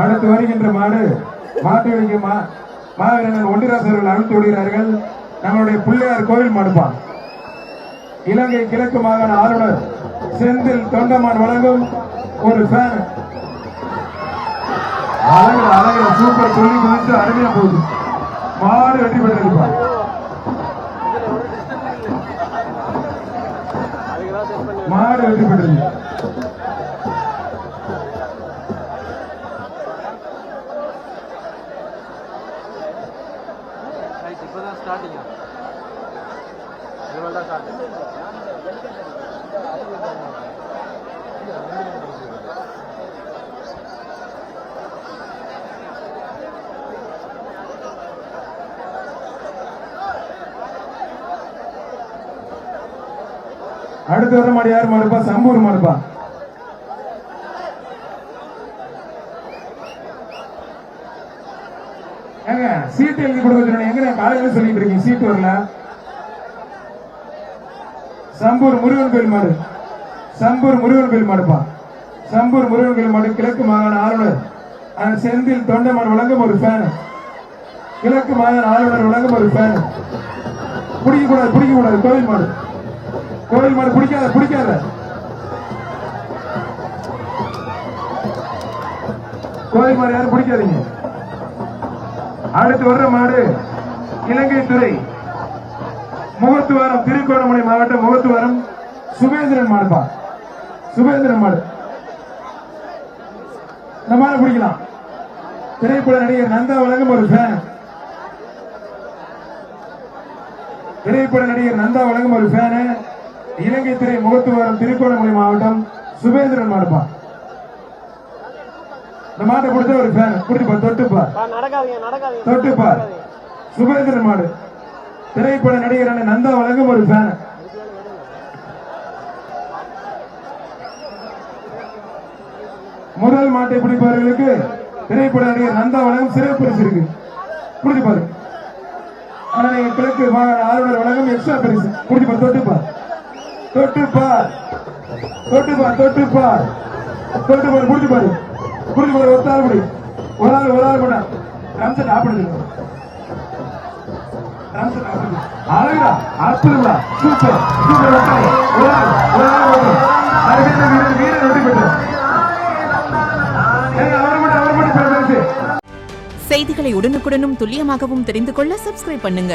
அடுத்து வருகின்ற மாடு மாட்டு மாவீரர்கள் ஒண்டிராசர்கள் அழுத்து விடுகிறார்கள். நம்மளுடைய பிள்ளையார் கோவில் மாடுப்பான். இலங்கை கிழக்கு மாகாண ஆளுநர் செந்தில் தொண்டமான் வழங்கும் ஒரு ஃபேன். அழகு சூப்பர் சொல்லி குதிச்சு அருமையா போகுது. மாடு வெற்றி பெற்றிருப்பான். மாடு வெற்றி பெற்றிருக்கு. அடுத்து வர மாடு யார் மாடுப்பா? சம்பூர் மாடுப்பா. ஏங்க சீட்டு எழுதி கொடுக்க சொன்னேன். எங்க காலையில சொல்லிட்டு இருக்கீங்க சீட்டு வரல? சம்பூர் முருகன் கோயில் மாடு. சம்பூர் முருகன் கோயில் மாடுப்பா. சம்பூர் முருகன் கோயில் மாடு கிழக்கு மாகாண ஆளுநர் செந்தில் தொண்டமான் வழங்கும் ஒரு ஃபேன். கிழக்கு மாகாண ஆளுநர் வழங்கும் ஒரு ஃபேன். பிடிக்க கூடாது கோயில் மாடு. கோயில் மாடு பிடிக்காத கோயில் மாடு யாரும் பிடிக்காதீங்க. அடுத்து வர்ற மாடு இலங்கை துறை முகத்துவாரம் திருக்கோணமலை மாவட்டம் முகத்துவாரம் சுபேந்திரன் மாடுப்பா. சுபேந்திரன் மாடு. இந்த மாடு பிடிக்கலாம். திரைப்பட நடிகர் நந்தா வழங்கும் ஒரு ஃபேன். திரைப்பட நடிகர் நந்தா வழங்கும் ஒரு ஃபேனு. இலங்கை துறை முகத்துவாரம் திருக்கோணமலை மாவட்டம் சுபேந்திரன் மாடுப்பா. இந்த மாட்டை பிடிச்ச ஒரு ஃபேன். பிடிப்பா தொட்டுப்பா. சுபேந்திரன் மாடு. திரைப்பட நடிகரான நந்தா வழங்கும் ஒரு ஃபேன். முதல் மாட்டை பிடிப்பவர்களுக்கு திரைப்பட நடிகர் நந்தா வழங்கும் சிறப்பு பரிசு இருக்கு. பிடிப்பாரு. ஆனா நீங்க கிழக்கு மாகாண ஆளுநர் வழங்கும் எக்ஸ்ட்ரா பரிசு. பிடிப்பார். பிடிப்பாரு. ஒத்தாள் முடி. ஒரு ஆள் பண்ண ரம்சன் ஆப்பிடுங்க. அழகா அற்புதமா சூப்பர் வீரர் வெற்றி பெற்றார். செய்திகளை உடனுக்குடனும் துல்லியமாகவும் தெரிந்து கொள்ள சப்ஸ்கிரைப் பண்ணுங்க.